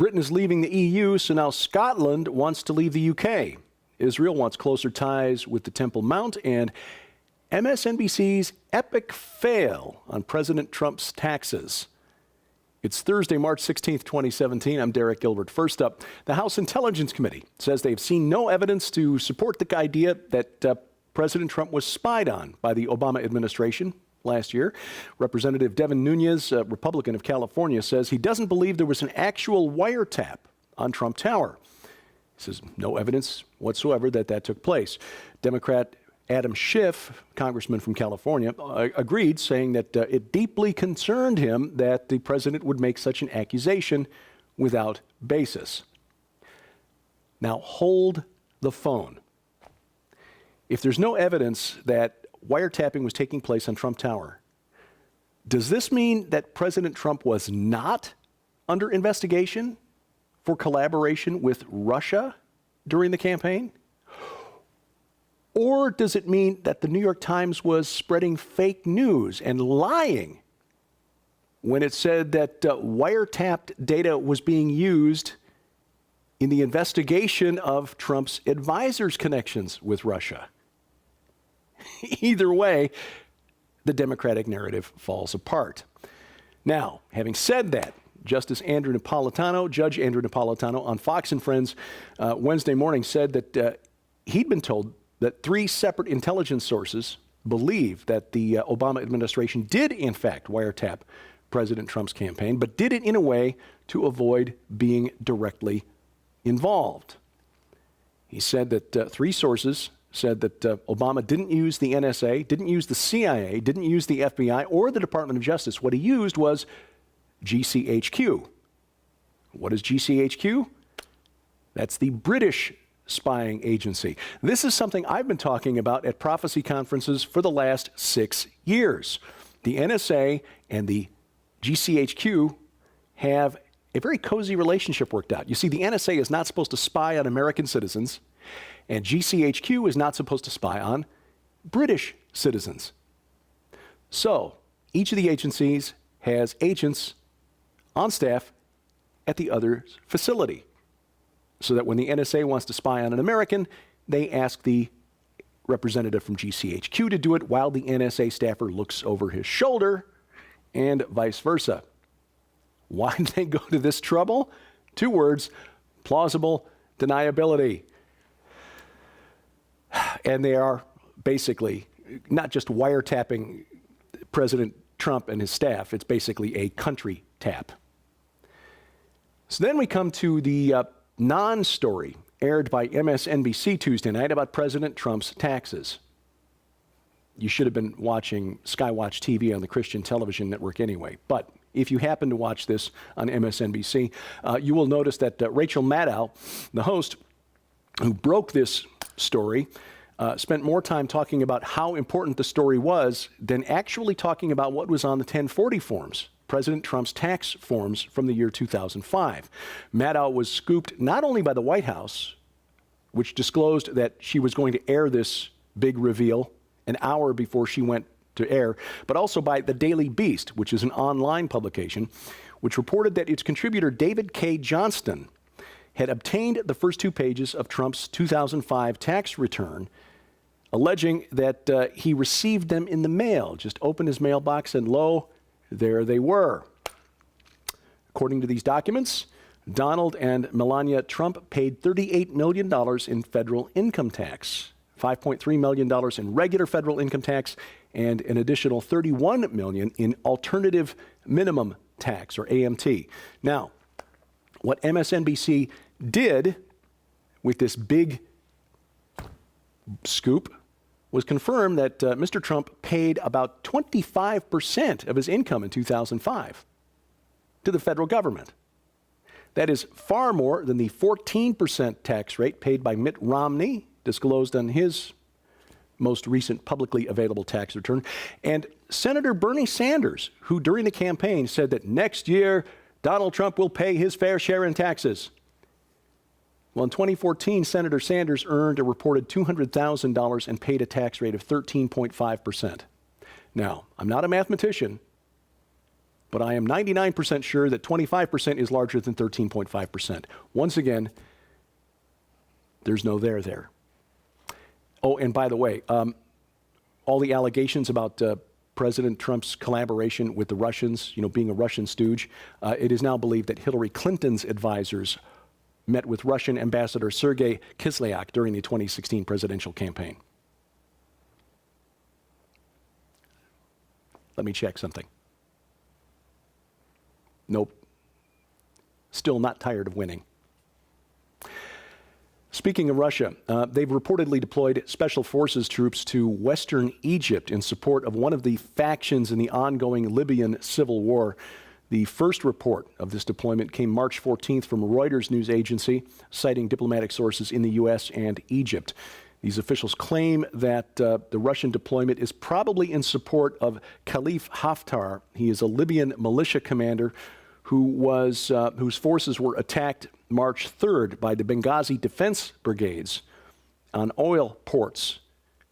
Britain is leaving the EU, so now Scotland wants to leave the UK. Israel wants closer ties with the Temple Mount, and MSNBC's epic fail on President Trump's taxes. It's Thursday, March 16th, 2017. I'm Derek Gilbert. First up, the House Intelligence Committee says they've seen no evidence to support the idea that President Trump was spied on by the Obama administration last year. Representative Devin Nunes, a Republican of California, says he doesn't believe there was an actual wiretap on Trump Tower. He says no evidence whatsoever that took place. Democrat Adam Schiff, congressman from California, agreed, saying that it deeply concerned him that the president would make such an accusation without basis. Now, hold the phone. If there's no evidence that wiretapping was taking place on Trump Tower, does this mean that President Trump was not under investigation for collaboration with Russia during the campaign? Or does it mean that the New York Times was spreading fake news and lying when it said that wiretapped data was being used in the investigation of Trump's advisors' connections with Russia? Either way, the Democratic narrative falls apart. Now, having said that, Judge Andrew Napolitano on Fox and Friends Wednesday morning said that he'd been told that 3 separate intelligence sources believe that the Obama administration did, in fact, wiretap President Trump's campaign, but did it in a way to avoid being directly involved. He said that 3 sources said that Obama didn't use the NSA, didn't use the CIA, didn't use the FBI or the Department of Justice. What he used was GCHQ. What is GCHQ? That's the British spying agency. This is something I've been talking about at prophecy conferences for the last 6 years. The NSA and the GCHQ have a very cozy relationship worked out. You see, the NSA is not supposed to spy on American citizens, and GCHQ is not supposed to spy on British citizens. So, each of the agencies has agents on staff at the other's facility, so that when the NSA wants to spy on an American, they ask the representative from GCHQ to do it while the NSA staffer looks over his shoulder, and vice versa. Why did they go to this trouble? 2 words: plausible deniability. And they are basically not just wiretapping President Trump and his staff, it's basically a country tap. So then we come to the non-story aired by MSNBC Tuesday night about President Trump's taxes. You should have been watching SkyWatchTV on the Christian television network anyway. But if you happen to watch this on MSNBC, you will notice that Rachel Maddow, the host who broke this story, spent more time talking about how important the story was than actually talking about what was on the 1040 forms, President Trump's tax forms from the year 2005. Maddow was scooped not only by the White House, which disclosed that she was going to air this big reveal an hour before she went to air, but also by the Daily Beast, which is an online publication, which reported that its contributor David K. Johnston had obtained the first 2 pages of Trump's 2005 tax return, alleging that he received them in the mail, just opened his mailbox and lo, there they were. According to these documents, Donald and Melania Trump paid $38 million in federal income tax, $5.3 million in regular federal income tax, and an additional $31 million in alternative minimum tax, or AMT. Now, what MSNBC did with this big scoop was confirm that Mr. Trump paid about 25% of his income in 2005 to the federal government. That is far more than the 14% tax rate paid by Mitt Romney, disclosed on his most recent publicly available tax return, and Senator Bernie Sanders, who during the campaign said that next year Donald Trump will pay his fair share in taxes. Well, in 2014, Senator Sanders earned a reported $200,000 and paid a tax rate of 13.5%. Now, I'm not a mathematician, but I am 99% sure that 25% is larger than 13.5%. Once again, there's no there. Oh, and by the way, all the allegations about President Trump's collaboration with the Russians, being a Russian stooge, it is now believed that Hillary Clinton's advisors met with Russian Ambassador Sergei Kislyak during the 2016 presidential campaign. Let me check something. Nope. Still not tired of winning. Speaking of Russia, they've reportedly deployed special forces troops to western Egypt in support of one of the factions in the ongoing Libyan civil war. The first report of this deployment came March 14th from Reuters news agency, citing diplomatic sources in the U.S. and Egypt. These officials claim that the Russian deployment is probably in support of Caliph Haftar. He is a Libyan militia commander whose forces were attacked March 3rd by the Benghazi defense brigades on oil ports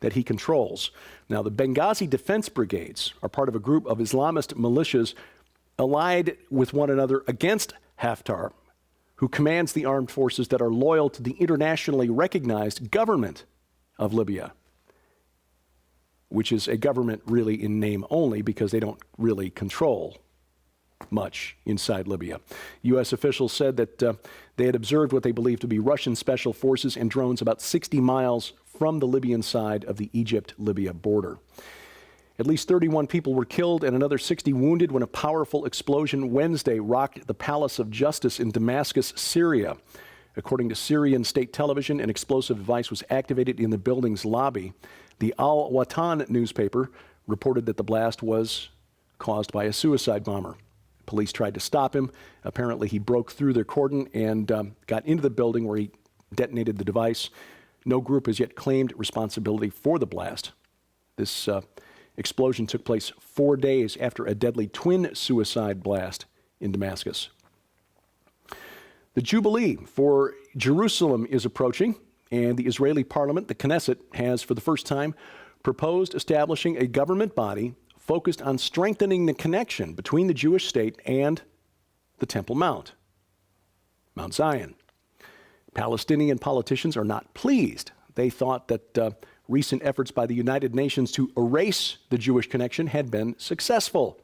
that he controls. Now, the Benghazi defense brigades are part of a group of Islamist militias allied with one another against Haftar, who commands the armed forces that are loyal to the internationally recognized government of Libya, which is a government really in name only because they don't really control much inside Libya. U.S. officials said that they had observed what they believed to be Russian special forces and drones about 60 miles from the Libyan side of the Egypt-Libya border. At least 31 people were killed and another 60 wounded when a powerful explosion Wednesday rocked the Palace of Justice in Damascus, Syria. According to Syrian state television, an explosive device was activated in the building's lobby. The Al Watan newspaper reported that the blast was caused by a suicide bomber. Police tried to stop him. Apparently, he broke through their cordon and got into the building where he detonated the device. No group has yet claimed responsibility for the blast. This explosion took place 4 days after a deadly twin suicide blast in Damascus. The Jubilee for Jerusalem is approaching, and the Israeli parliament, the Knesset, has for the first time proposed establishing a government body focused on strengthening the connection between the Jewish state and the Temple Mount, Mount Zion. Palestinian politicians are not pleased. They thought that recent efforts by the United Nations to erase the Jewish connection had been successful.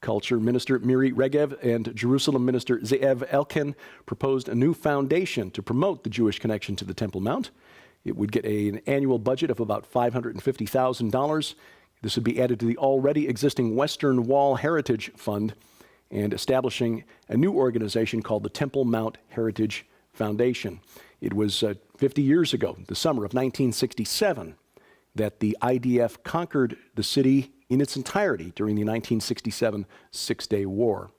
Culture Minister Miri Regev and Jerusalem Minister Ze'ev Elkin proposed a new foundation to promote the Jewish connection to the Temple Mount. It would get an annual budget of about $550,000. This would be added to the already existing Western Wall Heritage Fund and establishing a new organization called the Temple Mount Heritage Foundation. It was 50 years ago, the summer of 1967, that the IDF conquered the city in its entirety during the 1967 Six-Day War.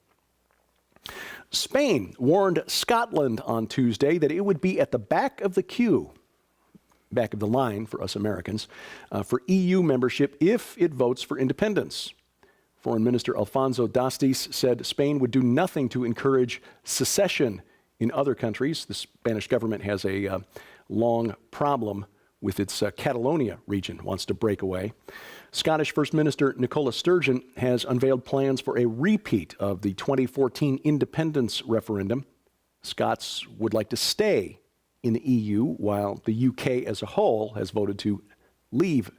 Spain warned Scotland on Tuesday that it would be at the back of the queue, back of the line for us Americans, for EU membership if it votes for independence. Foreign Minister Alfonso Dastis said Spain would do nothing to encourage secession in other countries. The Spanish government has a long problem with its Catalonia region, wants to break away. Scottish First Minister Nicola Sturgeon has unveiled plans for a repeat of the 2014 independence referendum. Scots would like to stay in the EU, while the UK as a whole has voted to leave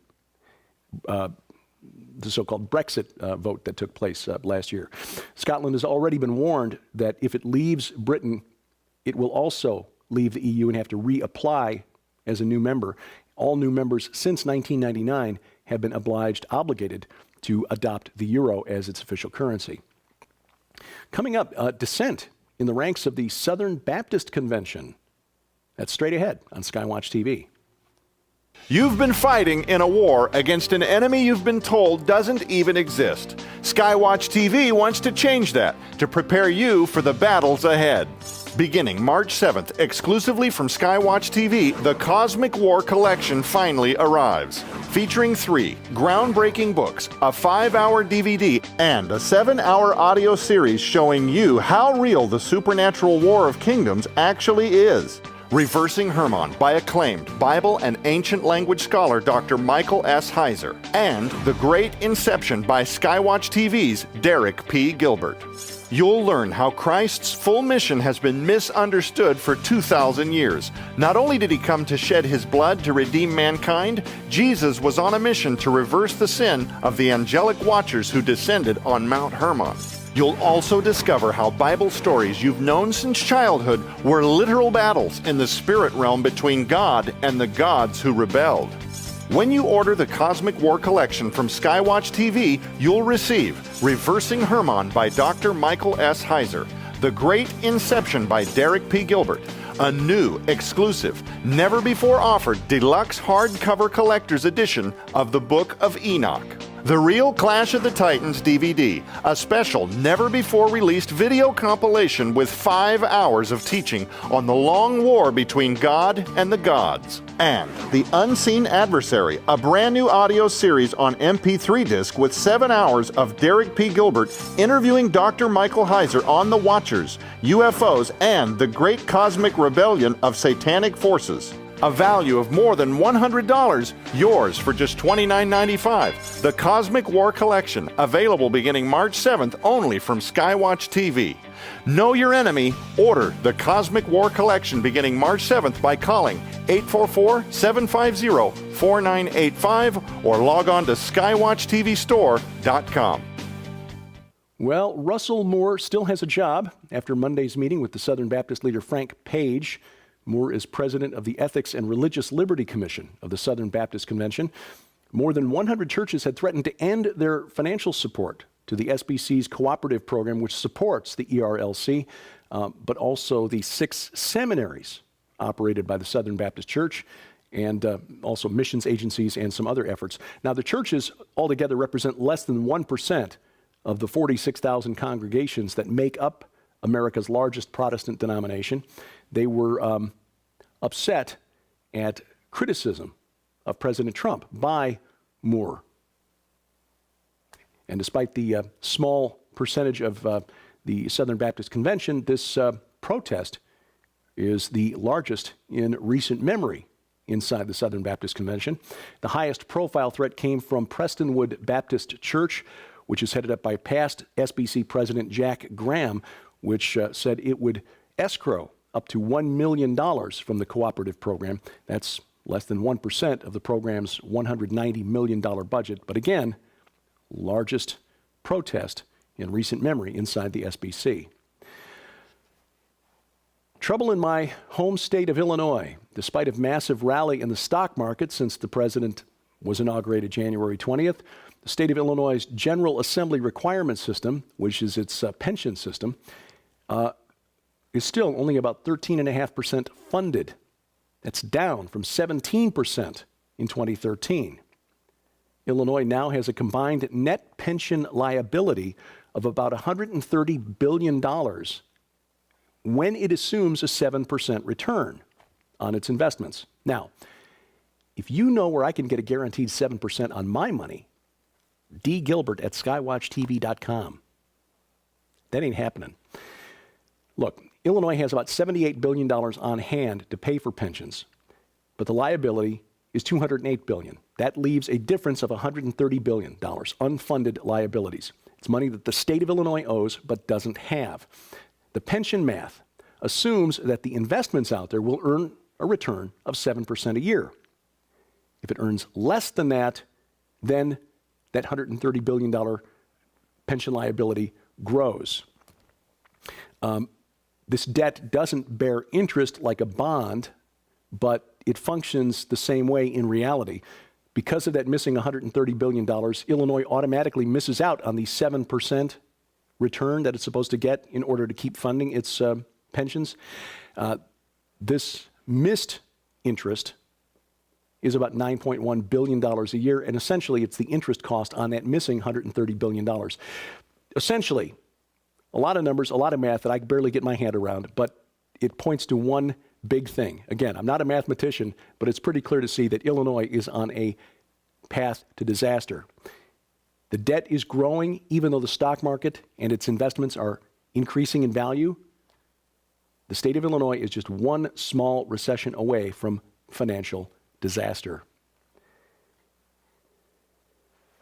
the so-called Brexit vote that took place last year. Scotland has already been warned that if it leaves Britain, it will also leave the EU and have to reapply as a new member. All new members since 1999 have been obligated to adopt the euro as its official currency. Coming up, dissent in the ranks of the Southern Baptist Convention. That's straight ahead on SkyWatchTV. You've been fighting in a war against an enemy you've been told doesn't even exist. SkyWatchTV wants to change that to prepare you for the battles ahead. Beginning March 7th, exclusively from SkyWatchTV, the Cosmic War Collection finally arrives. Featuring 3 groundbreaking books, a 5-hour DVD, and a 7-hour audio series showing you how real the supernatural War of Kingdoms actually is. Reversing Hermon by acclaimed Bible and ancient language scholar Dr. Michael S. Heiser, and The Great Inception by SkyWatchTV's Derek P. Gilbert. You'll learn how Christ's full mission has been misunderstood for 2,000 years. Not only did he come to shed his blood to redeem mankind, Jesus was on a mission to reverse the sin of the angelic watchers who descended on Mount Hermon. You'll also discover how Bible stories you've known since childhood were literal battles in the spirit realm between God and the gods who rebelled. When you order the Cosmic War Collection from SkyWatch TV, you'll receive Reversing Hermon by Dr. Michael S. Heiser, The Great Inception by Derek P. Gilbert, a new, exclusive, never-before-offered deluxe hardcover collector's edition of the Book of Enoch, The Real Clash of the Titans DVD, a special, never-before-released video compilation with 5 hours of teaching on the long war between God and the gods, and The Unseen Adversary, a brand new audio series on MP3 disc with 7 hours of Derek P. Gilbert interviewing Dr. Michael Heiser on the Watchers, UFOs, and the Great Cosmic Rebellion of Satanic Forces. A value of more than $100, yours for just $29.95. The Cosmic War Collection, available beginning March 7th only from SkyWatch TV. Know your enemy. Order the Cosmic War Collection beginning March 7th by calling 844-750-4985 or log on to skywatchtvstore.com. Well, Russell Moore still has a job after Monday's meeting with the Southern Baptist leader Frank Page. Moore is president of the Ethics and Religious Liberty Commission of the Southern Baptist Convention. More than 100 churches had threatened to end their financial support to the SBC's cooperative program, which supports the ERLC, but also the 6 seminaries operated by the Southern Baptist Church, and also missions agencies and some other efforts. Now, the churches altogether represent less than 1% of the 46,000 congregations that make up America's largest Protestant denomination. They were upset at criticism of President Trump by Moore. And despite the small percentage of the Southern Baptist Convention, this protest is the largest in recent memory inside the Southern Baptist Convention. The highest profile threat came from Prestonwood Baptist Church, which is headed up by past SBC President Jack Graham, which said it would escrow up to $1 million from the cooperative program. That's less than 1% of the program's $190 million budget. But again, largest protest in recent memory inside the SBC. Trouble in my home state of Illinois. Despite a massive rally in the stock market since the president was inaugurated January 20th, the state of Illinois' General Assembly Requirement System, which is its pension system, is still only about 13.5% funded. That's down from 17% in 2013. Illinois now has a combined net pension liability of about $130 billion when it assumes a 7% return on its investments. Now, if you know where I can get a guaranteed 7% on my money, D. Gilbert at skywatchtv.com. That ain't happening. Look, Illinois has about $78 billion on hand to pay for pensions, but the liability is $208 billion. That leaves a difference of $130 billion, unfunded liabilities. It's money that the state of Illinois owes but doesn't have. The pension math assumes that the investments out there will earn a return of 7% a year. If it earns less than that, then that $130 billion pension liability grows. This debt doesn't bear interest like a bond, but it functions the same way in reality. Because of that missing $130 billion, Illinois automatically misses out on the 7% return that it's supposed to get in order to keep funding its pensions. This missed interest is about $9.1 billion a year, and essentially it's the interest cost on that missing $130 billion. Essentially, a lot of numbers, a lot of math that I barely get my hand around, but it points to one big thing. Again, I'm not a mathematician, but it's pretty clear to see that Illinois is on a path to disaster. The debt is growing, even though the stock market and its investments are increasing in value. The state of Illinois is just one small recession away from financial disaster.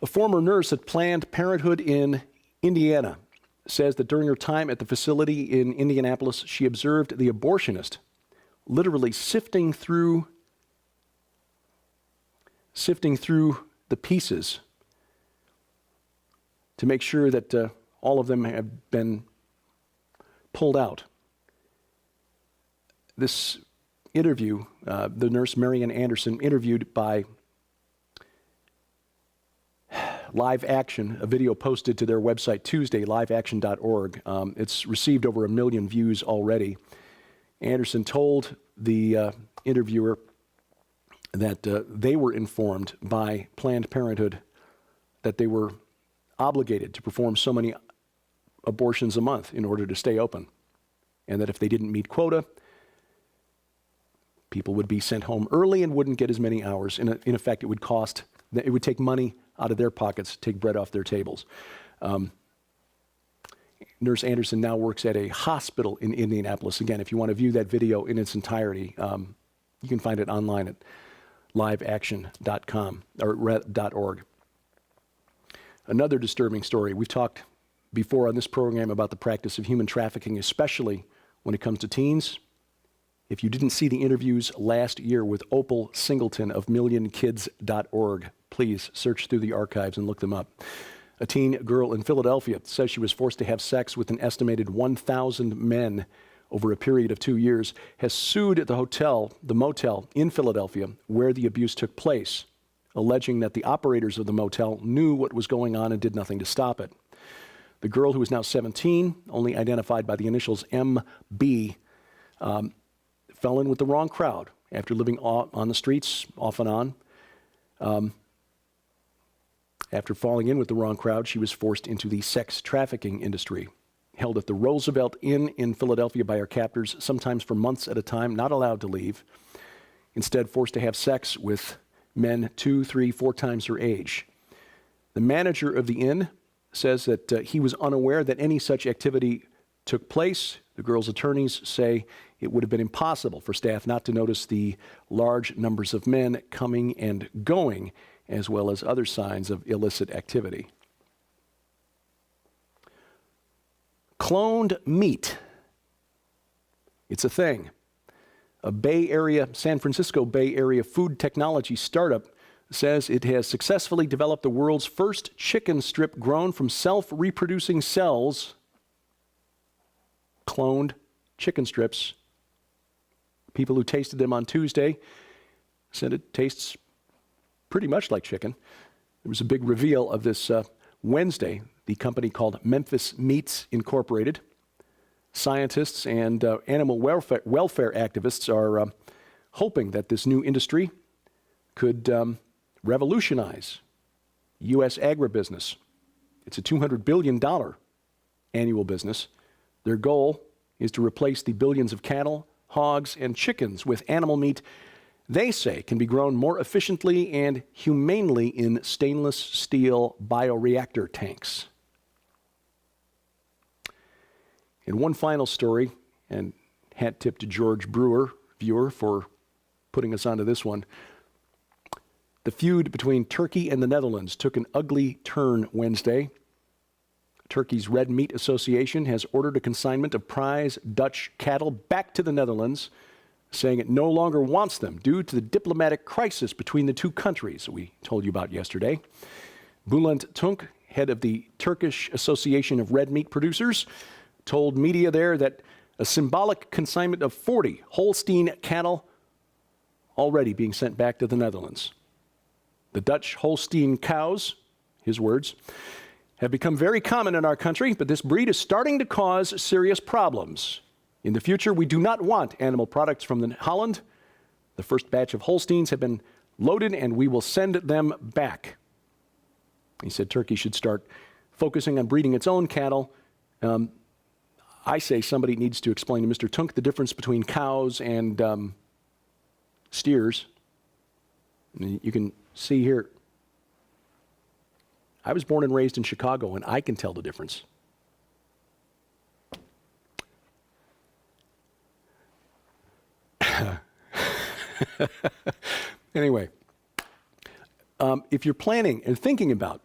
A former nurse at Planned Parenthood in Indiana says that during her time at the facility in Indianapolis, she observed the abortionist literally sifting through the pieces to make sure that all of them have been pulled out. This interview, the nurse Marian Anderson, interviewed by Live Action, a video posted to their website Tuesday, liveaction.org. It's received over 1 million views already. Anderson told the interviewer that they were informed by Planned Parenthood that they were obligated to perform so many abortions a month in order to stay open, and that if they didn't meet quota, people would be sent home early and wouldn't get as many hours. In effect, it would take money out of their pockets, take bread off their tables. Nurse Anderson now works at a hospital in Indianapolis. Again, if you want to view that video in its entirety, you can find it online at liveaction.com or .org. Another disturbing story. We've talked before on this program about the practice of human trafficking, especially when it comes to teens. If you didn't see the interviews last year with Opal Singleton of millionkids.org, please search through the archives and look them up. A teen girl in Philadelphia says she was forced to have sex with an estimated 1,000 men over a period of 2 years, has sued the motel in Philadelphia where the abuse took place, alleging that the operators of the motel knew what was going on and did nothing to stop it. The girl, who is now 17, only identified by the initials MB, fell in with the wrong crowd after living on the streets off and on. After falling in with the wrong crowd, she was forced into the sex trafficking industry. Held at the Roosevelt Inn in Philadelphia by her captors, sometimes for months at a time, not allowed to leave. Instead, forced to have sex with men 2, 3, 4 times her age. The manager of the inn says that he was unaware that any such activity took place. The girl's attorneys say it would have been impossible for staff not to notice the large numbers of men coming and going, as well as other signs of illicit activity. Cloned meat. It's a thing. A San Francisco Bay Area food technology startup says it has successfully developed the world's first chicken strip grown from self-reproducing cells. Cloned chicken strips. People who tasted them on Tuesday said it tastes pretty much like chicken. There was a big reveal of this Wednesday. The company called Memphis Meats Incorporated. Scientists and animal welfare activists are hoping that this new industry could revolutionize U.S. agribusiness. It's a $200 billion annual business. Their goal is to replace the billions of cattle, hogs, and chickens with animal meat they say can be grown more efficiently and humanely in stainless steel bioreactor tanks. And one final story, and hat tip to George Brewer, viewer, for putting us onto this one. The feud between Turkey and the Netherlands took an ugly turn Wednesday. Turkey's Red Meat Association has ordered a consignment of prize Dutch cattle back to the Netherlands, saying it no longer wants them due to the diplomatic crisis between the two countries we told you about yesterday. Bülent Tunk, head of the Turkish Association of Red Meat Producers, told media there that a symbolic consignment of 40 Holstein cattle already being sent back to the Netherlands. The Dutch Holstein cows, his words, have become very common in our country, but this breed is starting to cause serious problems. In the future, we do not want animal products from Holland. The first batch of Holsteins have been loaded, and we will send them back. He said Turkey should start focusing on breeding its own cattle. I say somebody needs to explain to Mr. Tunk the difference between cows and steers. And you can see here, I was born and raised in Chicago, and I can tell the difference. Anyway, if you're planning and thinking about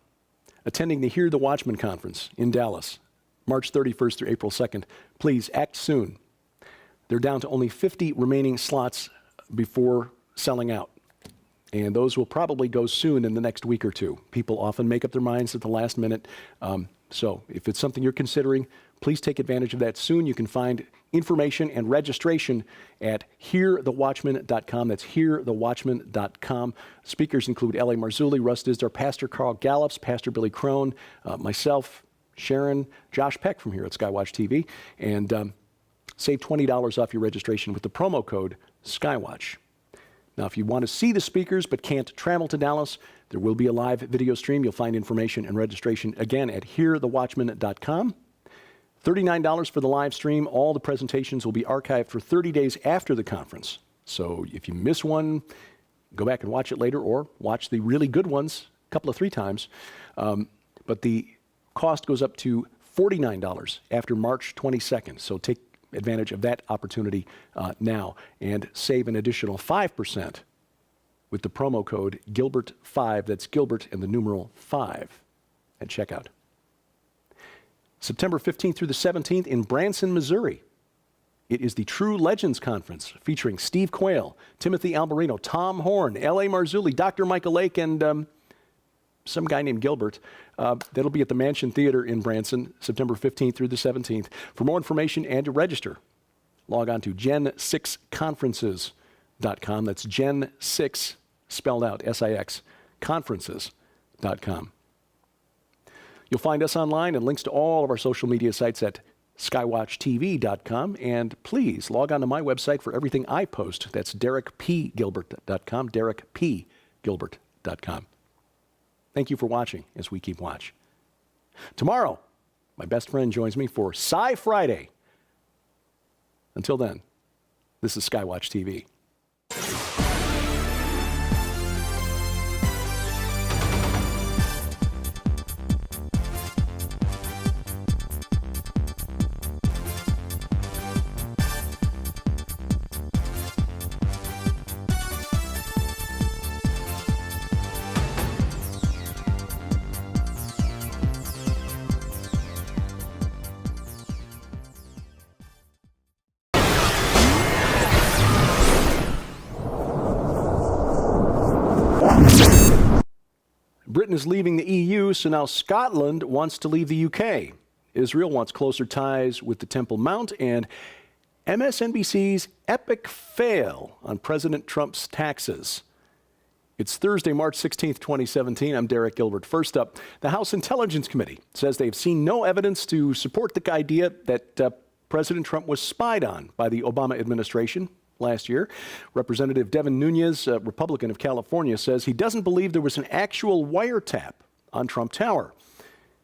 attending the Hear the Watchman conference in Dallas, March 31st through April 2nd, please act soon. They're down to only 50 remaining slots before selling out. And those will probably go soon in the next week or two. People often make up their minds at the last minute. So if it's something you're considering, please take advantage of that soon. You can find information and registration at hearthewatchman.com. That's hearthewatchman.com. Speakers include L.A. Marzulli, Russ Dizdar, Pastor Carl Gallups, Pastor Billy Crone, myself, Sharon, Josh Peck from here at SkyWatchTV. And save $20 off your registration with the promo code SkyWatch. Now, if you want to see the speakers but can't travel to Dallas, there will be a live video stream. You'll find information and registration again at hearthewatchman.com. $39 for the live stream. All the presentations will be archived for 30 days after the conference. So if you miss one, go back and watch it later, or watch the really good ones a couple of 3 times. But the cost goes up to $49 after March 22nd. So take advantage of that opportunity now and save an additional 5% with the promo code Gilbert5. That's Gilbert and the numeral 5 at checkout. September 15th through the 17th in Branson, Missouri. It is the True Legends Conference featuring Steve Quayle, Timothy Alberino, Tom Horn, L.A. Marzulli, Dr. Michael Lake, and some guy named Gilbert. That'll be at the Mansion Theater in Branson, September 15th through the 17th. For more information and to register, log on to gen6conferences.com. That's Gen6, spelled out, S-I-X, conferences.com. You'll find us online and links to all of our social media sites at skywatchtv.com. And please log on to my website for everything I post. That's derekpgilbert.com, derekpgilbert.com. Thank you for watching as we keep watch. Tomorrow, my best friend joins me for Sci Friday. Until then, this is SkyWatch TV. Britain is leaving the EU, so now Scotland wants to leave the UK. Israel wants closer ties with the Temple Mount, and MSNBC's epic fail on President Trump's taxes. It's Thursday, March 16th, 2017. I'm Derek Gilbert. First up, the House Intelligence Committee says they've seen no evidence to support the idea that President Trump was spied on by the Obama administration last year. Representative Devin Nunes, a Republican of California, says he doesn't believe there was an actual wiretap on Trump Tower.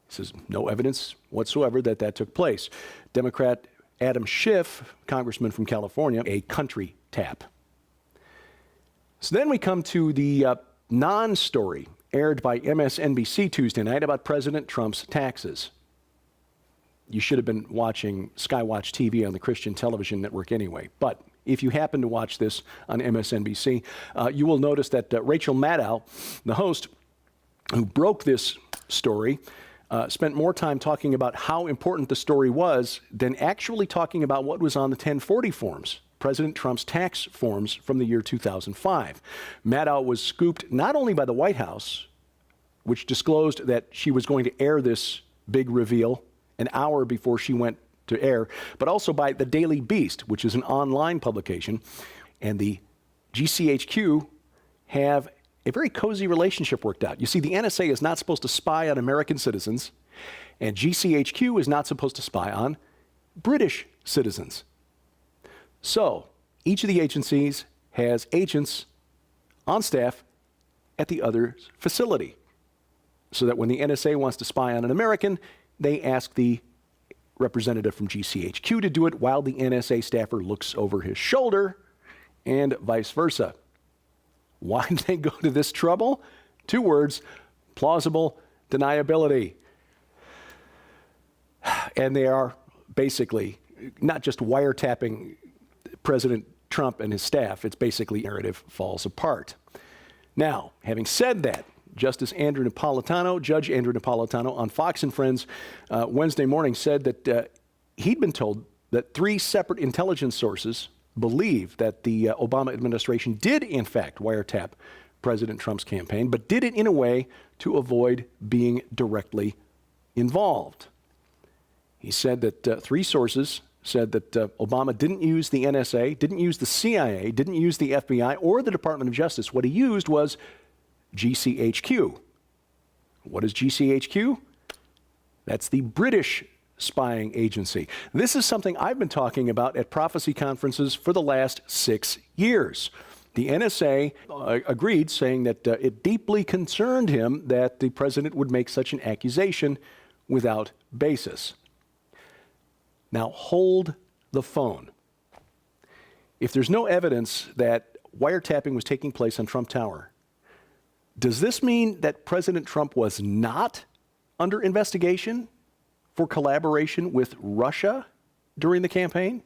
He says no evidence whatsoever that took place. Democrat Adam Schiff, congressman from California, a country tap. So then we come to the non-story aired by MSNBC Tuesday night about President Trump's taxes. You should have been watching SkyWatch TV on the Christian television network anyway, but if you happen to watch this on MSNBC, you will notice that Rachel Maddow, the host who broke this story, spent more time talking about how important the story was than actually talking about what was on the 1040 forms, President Trump's tax forms from the year 2005. Maddow was scooped not only by the White House, which disclosed that she was going to air this big reveal an hour before she went to air, but also by the Daily Beast, which is an online publication, and the GCHQ have a very cozy relationship worked out. You see, the NSA is not supposed to spy on American citizens, and GCHQ is not supposed to spy on British citizens. So, each of the agencies has agents on staff at the other's facility, so that when the NSA wants to spy on an American, they ask the representative from GCHQ to do it while the NSA staffer looks over his shoulder, and vice versa. Why did they go to this trouble? 2 words: plausible deniability. And they are basically not just wiretapping President Trump and his staff, it's basically narrative falls apart. Now, having said that, Judge Andrew Napolitano on Fox and Friends Wednesday morning said that he'd been told that 3 separate intelligence sources believe that the Obama administration did, in fact, wiretap President Trump's campaign, but did it in a way to avoid being directly involved. He said that 3 sources said that Obama didn't use the NSA, didn't use the CIA, didn't use the FBI or the Department of Justice. What he used was GCHQ. What is GCHQ? That's the British spying agency. This is something I've been talking about at prophecy conferences for the last 6 years. The NSA agreed, saying that it deeply concerned him that the president would make such an accusation without basis. Now hold the phone. If there's no evidence that wiretapping was taking place on Trump Tower, does this mean that President Trump was not under investigation for collaboration with Russia during the campaign?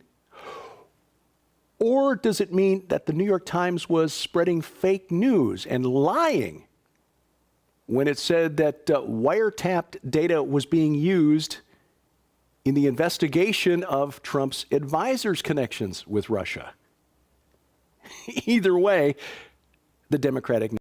Or does it mean that the New York Times was spreading fake news and lying when it said that wiretapped data was being used in the investigation of Trump's advisors' connections with Russia? Either way, the Democratic